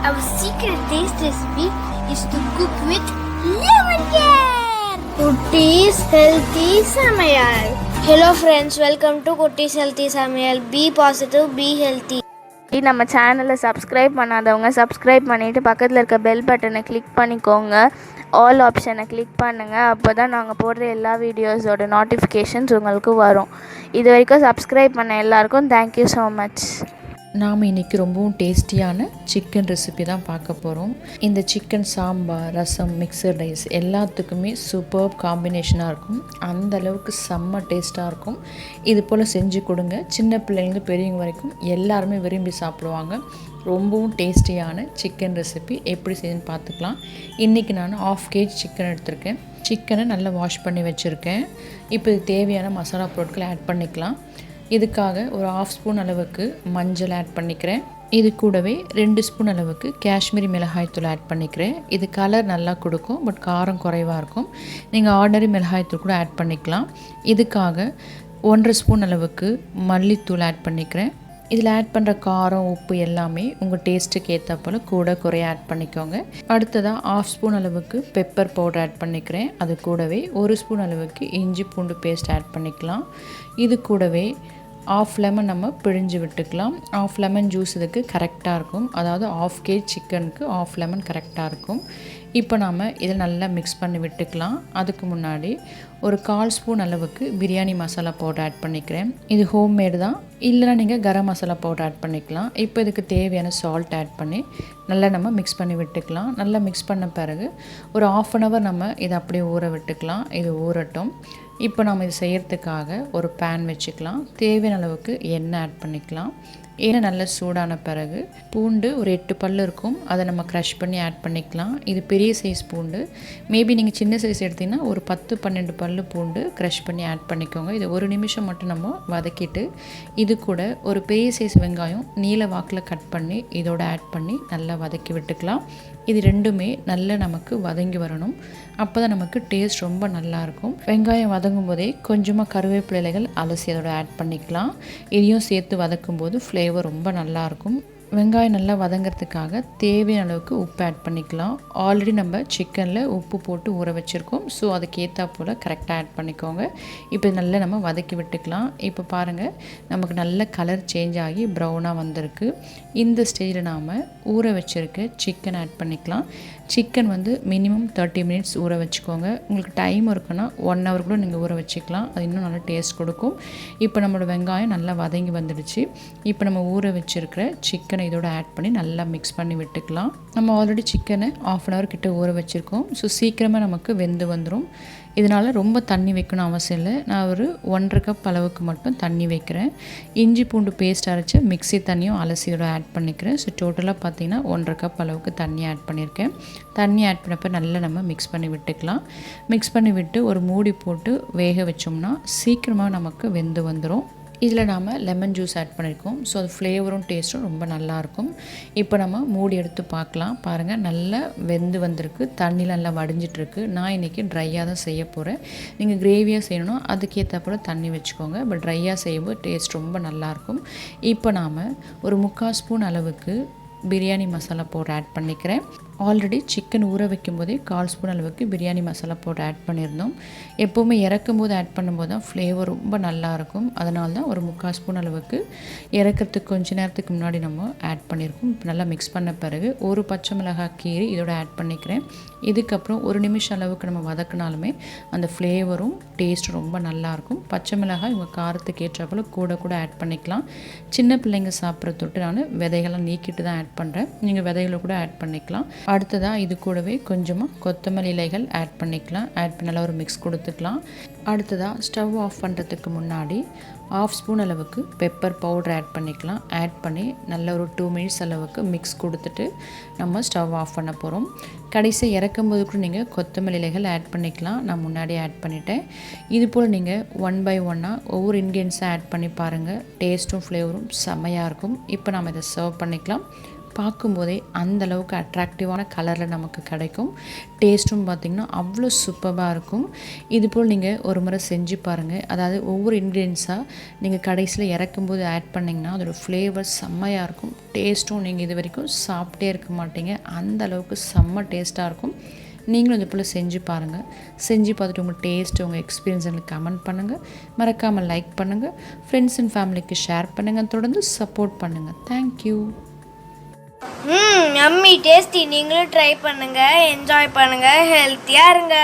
Our secret taste recipe is to cook with lemon care. Kutties Healthy Samayal. Hello friends, welcome to Kutties Healthy Samayal. Be positive, be healthy. நம்ம சேனலை subscribe பண்ணாதவங்க subscribe பண்ணிவிட்டு பக்கத்தில் இருக்க bell பட்டனை click பண்ணிக்கோங்க. All ஆப்ஷனை click பண்ணுங்கள். அப்போ தான் நாங்கள் போடுற எல்லா வீடியோஸோட நோட்டிஃபிகேஷன்ஸ் உங்களுக்கு வரும். இது வரைக்கும் சப்ஸ்கிரைப் பண்ண எல்லாருக்கும் தேங்க்யூ ஸோ மச். நாம் இன்றைக்கி ரொம்பவும் டேஸ்டியான சிக்கன் ரெசிபி தான் பார்க்க போகிறோம். இந்த சிக்கன் சாம்பார், ரசம், மிக்சர் ரைஸ் எல்லாத்துக்குமே சூப்பர் காம்பினேஷனாக இருக்கும். அந்த அளவுக்கு செம்ம டேஸ்ட்டாக இருக்கும். இது போல் செஞ்சு கொடுங்க. சின்ன பிள்ளைங்க பெரியவங்க வரைக்கும் எல்லாருமே விரும்பி சாப்பிடுவாங்க. ரொம்பவும் டேஸ்டியான சிக்கன் ரெசிபி எப்படி செய்யுன்னு பார்த்துக்கலாம். இன்றைக்கி நான் 1/2 kg சிக்கன் எடுத்திருக்கேன். சிக்கனை நல்லா வாஷ் பண்ணி வச்சுருக்கேன். இப்போ இது தேவையான மசாலா பொருட்களை ஆட் பண்ணிக்கலாம். இதுக்காக ஒரு 1/2 ஸ்பூன் அளவுக்கு மஞ்சள் ஆட் பண்ணிக்கிறேன். இது கூடவே 2 ஸ்பூன் அளவுக்கு காஷ்மீரி மிளகாய்த்தூள் ஆட் பண்ணிக்கிறேன். இது கலர் நல்லா கொடுக்கும், பட் காரம் குறைவாக இருக்கும். நீங்கள் ஆர்டினரி மிளகாய்த்தூள் கூட ஆட் பண்ணிக்கலாம். இதுக்காக 1.5 ஸ்பூன் அளவுக்கு மல்லித்தூள் ஆட் பண்ணிக்கிறேன். இதில் ஆட் பண்ணுற காரம், உப்பு எல்லாமே உங்கள் டேஸ்ட்டுக்கு ஏற்ற போல் கூட குறைய ஆட் பண்ணிக்கோங்க. அடுத்ததாக 1/2 ஸ்பூன் அளவுக்கு பெப்பர் பவுடர் ஆட் பண்ணிக்கிறேன். அது கூடவே 1 ஸ்பூன் அளவுக்கு இஞ்சி பூண்டு பேஸ்ட் ஆட் பண்ணிக்கலாம். இது கூடவே 1/2 லெமன் நம்ம பிழிஞ்சு விட்டுக்கலாம். 1/2 லெமன் ஜூஸ் இதுக்கு கரெக்டாக இருக்கும். அதாவது 1/2 kg சிக்கனுக்கு 1/2 லெமன் கரெக்டாக இருக்கும். இப்போ நாம் இதை நல்லா மிக்ஸ் பண்ணி விட்டுக்கலாம். அதுக்கு முன்னாடி ஒரு 1/4 ஸ்பூன் அளவுக்கு பிரியாணி மசாலா பவுடர் ஆட் பண்ணிக்கிறேன். இது ஹோம்மேடு தான், இல்லைனா நீங்கள் கரம் மசாலா பவுடர் ஆட் பண்ணிக்கலாம். இப்போ இதுக்கு தேவையான சால்ட் ஆட் பண்ணி நல்லா நம்ம மிக்ஸ் பண்ணி விட்டுக்கலாம். நல்லா மிக்ஸ் பண்ண பிறகு ஒரு 1/2 hour நம்ம இதை அப்படியே ஊற விட்டுக்கலாம். இது ஊறட்டும். இப்போ நம்ம இது செய்கிறதுக்காக ஒரு பேன் வச்சுக்கலாம். தேவையான அளவுக்கு எண்ணெய் ஆட் பண்ணிக்கலாம். எண்ணெய் நல்லா சூடான பிறகு பூண்டு ஒரு 8 பல் இருக்கும், அதை நம்ம க்ரஷ் பண்ணி ஆட் பண்ணிக்கலாம். இது பெரிய சைஸ் பூண்டு. மேபி நீங்கள் சின்ன சைஸ் எடுத்திங்கன்னா ஒரு 10-12 பல் பூண்டு க்ரஷ் பண்ணி ஆட் பண்ணிக்கோங்க. இது 1 நிமிஷம் மட்டும் நம்ம வதக்கிட்டு இது கூட ஒரு பெரிய சைஸ் வெங்காயம் நீல வாக்கில் கட் பண்ணி இதோட ஆட் பண்ணி நல்லா வதக்கி விட்டுக்கலாம். இது ரெண்டுமே நல்லா நமக்கு வதங்கி வரணும். அப்போ தான் நமக்கு டேஸ்ட் ரொம்ப நல்லாயிருக்கும். வெங்காயம் வதங்கும் போதே கொஞ்சமாக கருவேப்பிலை இலைகள் அலசி அதோட ஆட் பண்ணிக்கலாம். இதையும் சேர்த்து வதக்கும் போது ஃப்ளேவர் ரொம்ப நல்லாயிருக்கும். வெங்காயம் நல்லா வதங்கிறதுக்காக தேவையான அளவுக்கு உப்பு ஆட் பண்ணிக்கலாம். ஆல்ரெடி நம்ம சிக்கனில் உப்பு போட்டு ஊற வச்சுருக்கோம். ஸோ அதுக்கு ஏற்றா போல் கரெக்டாக ஆட் பண்ணிக்கோங்க. இப்போ நல்லா நம்ம வதக்கி விட்டுக்கலாம். இப்போ பாருங்கள், நமக்கு நல்ல கலர் சேஞ்ச் ஆகி ப்ரௌனாக வந்திருக்கு. இந்த ஸ்டேஜில் நாம் ஊற வச்சுருக்க சிக்கன் ஆட் பண்ணிக்கலாம். சிக்கன் மினிமம் 30 minutes ஊற வச்சுக்கோங்க. உங்களுக்கு டைம் இருக்குன்னா 1 hour கூட நீங்கள் ஊற வச்சுக்கலாம். அது இன்னும் நல்லா டேஸ்ட் கொடுக்கும். இப்போ நம்மளோட வெங்காயம் நல்லா வதங்கி வந்துடுச்சு. இப்போ நம்ம ஊற வச்சுருக்கிற சிக்கனை இதோட ஆட் பண்ணி நல்லா மிக்ஸ் பண்ணி விட்டுக்கலாம். நம்ம ஆல்ரெடி சிக்கனை 1/2 hour கிட்ட ஊற வச்சுருக்கோம். ஸோ சீக்கிரமாக நமக்கு வெந்து வந்துடும். இதனால் ரொம்ப தண்ணி வைக்கணும் அவசியம் இல்லை. நான் ஒரு 1.5 கப் அளவுக்கு மட்டும் தண்ணி வைக்கிறேன். இஞ்சி பூண்டு பேஸ்ட் அரைச்சி மிக்ஸி தண்ணியும் அலசியோட ஆட் பண்ணிக்கிறேன். ஸோ டோட்டலாக பார்த்திங்கன்னா 1.5 கப் அளவுக்கு தண்ணி ஆட் பண்ணியிருக்கேன். தண்ணி ஆட் பண்ணப்போ நல்லா நம்ம மிக்ஸ் பண்ணி விட்டுக்கலாம். மிக்ஸ் பண்ணி விட்டு ஒரு மூடி போட்டு வேக வச்சோம்னா சீக்கிரமாக நமக்கு வெந்து வந்துடும். இதில் நாம் லெமன் ஜூஸ் ஆட் பண்ணியிருக்கோம். ஸோ அது ஃப்ளேவரும் டேஸ்ட்டும் ரொம்ப நல்லாயிருக்கும். இப்போ நம்ம மூடி எடுத்து பார்க்கலாம். பாருங்கள், நல்லா வெந்து வந்திருக்கு. தண்ணியில் நல்லா வடிஞ்சிட்ருக்கு. நான் இன்றைக்கி ட்ரையாக தான் செய்ய போகிறேன். நீங்கள் கிரேவியாக செய்யணும்னா அதுக்கேற்ற போல் தண்ணி வச்சுக்கோங்க. பட் ட்ரையாக செய்யும்போது டேஸ்ட் ரொம்ப நல்லாயிருக்கும். இப்போ நாம் ஒரு 3/4 ஸ்பூன் அளவுக்கு பிரியாணி மசாலா பவுடர் ஆட் பண்ணிக்கிறேன். ஆல்ரெடி சிக்கன் ஊற வைக்கும் போதே 1/4 ஸ்பூன் அளவுக்கு பிரியாணி மசாலா பவுடர் ஆட் பண்ணியிருந்தோம். எப்போவுமே இறக்கும் போது ஆட் பண்ணும்போது தான் ஃப்ளேவர் ரொம்ப நல்லாயிருக்கும். அதனால தான் ஒரு 3/4 ஸ்பூன் அளவுக்கு இறக்கிறதுக்கு கொஞ்ச நேரத்துக்கு முன்னாடி நம்ம ஆட் பண்ணியிருக்கோம். இப்போ நல்லா மிக்ஸ் பண்ண பிறகு ஒரு பச்சை மிளகாய் கீரி இதோட ஆட் பண்ணிக்கிறேன். இதுக்கப்புறம் 1 நிமிஷம் அளவுக்கு நம்ம வதக்கினாலுமே அந்த ஃப்ளேவரும் டேஸ்ட்டும் ரொம்ப நல்லாயிருக்கும். பச்சை மிளகாய் உங்கள் காரத்துக்கு ஏற்றாப்புல கூட ஆட் பண்ணிக்கலாம். சின்ன பிள்ளைங்க சாப்பிட்ற தொட்டு நான் விதைகள்லாம் நீக்கிட்டு தான் ஆட் பண்ணுறேன். நீங்கள் விதைகளை கூட ஆட் பண்ணிக்கலாம். அடுத்ததாக இது கூடவே கொஞ்சமாக கொத்தமல்லி இலைகள் ஆட் பண்ணிக்கலாம். ஆட் பண்ண நல்லா ஒரு மிக்ஸ் கொடுத்துக்கலாம். அடுத்ததாக ஸ்டவ் ஆஃப் பண்ணுறதுக்கு முன்னாடி 1/2 ஸ்பூன் அளவுக்கு பெப்பர் பவுடர் ஆட் பண்ணிக்கலாம். ஆட் பண்ணி நல்ல ஒரு 2 minutes அளவுக்கு மிக்ஸ் கொடுத்துட்டு நம்ம ஸ்டவ் ஆஃப் பண்ண போகிறோம். கடைசி இறக்கும்போது கூட நீங்கள் கொத்தமல்லி இலைகள் ஆட் பண்ணிக்கலாம். நான் முன்னாடியே ஆட் பண்ணிட்டேன். இது போல் நீங்கள் 1 by 1 ஒவ்வொரு இன்க்ரீடியன்ஸை ஆட் பண்ணி பாருங்கள். டேஸ்ட்டும் ஃப்ளேவரும் செம்மையாக இருக்கும். இப்போ நம்ம இதை சர்வ் பண்ணிக்கலாம். பார்க்கும்போதே அந்தளவுக்கு அட்ராக்டிவான கலரில் நமக்கு கிடைக்கும். டேஸ்ட்டும் பார்த்திங்கன்னா அவ்வளோ சூப்பராக இருக்கும். இதுபோல் நீங்கள் ஒரு முறை செஞ்சு பாருங்கள். அதாவது ஒவ்வொரு இன்க்ரீடியன்ஸாக நீங்கள் கடைசியில் இறக்கும்போது ஆட் பண்ணிங்கன்னா அதோடய ஃப்ளேவர் செம்மையாக இருக்கும். டேஸ்ட்டும் நீங்கள் இது வரைக்கும் சாப்பிட்டே இருக்க மாட்டீங்க, அந்த அளவுக்கு செம்ம டேஸ்ட்டாக இருக்கும். நீங்களும் இது போல் செஞ்சு பாருங்கள். செஞ்சு பார்த்துட்டு உங்கள் டேஸ்ட், உங்கள் எக்ஸ்பீரியன்ஸ் எனக்கு கமெண்ட் பண்ணுங்கள். மறக்காமல் லைக் பண்ணுங்கள், ஃப்ரெண்ட்ஸ் அண்ட் ஃபேமிலிக்கு ஷேர் பண்ணுங்கள், தொடர்ந்து சப்போர்ட் பண்ணுங்கள். தேங்க்யூ. Yummy tasty. நீங்களும் ட்ரை பண்ணுங்கள், என்ஜாய் பண்ணுங்கள், ஹெல்த்தியாக இருங்க.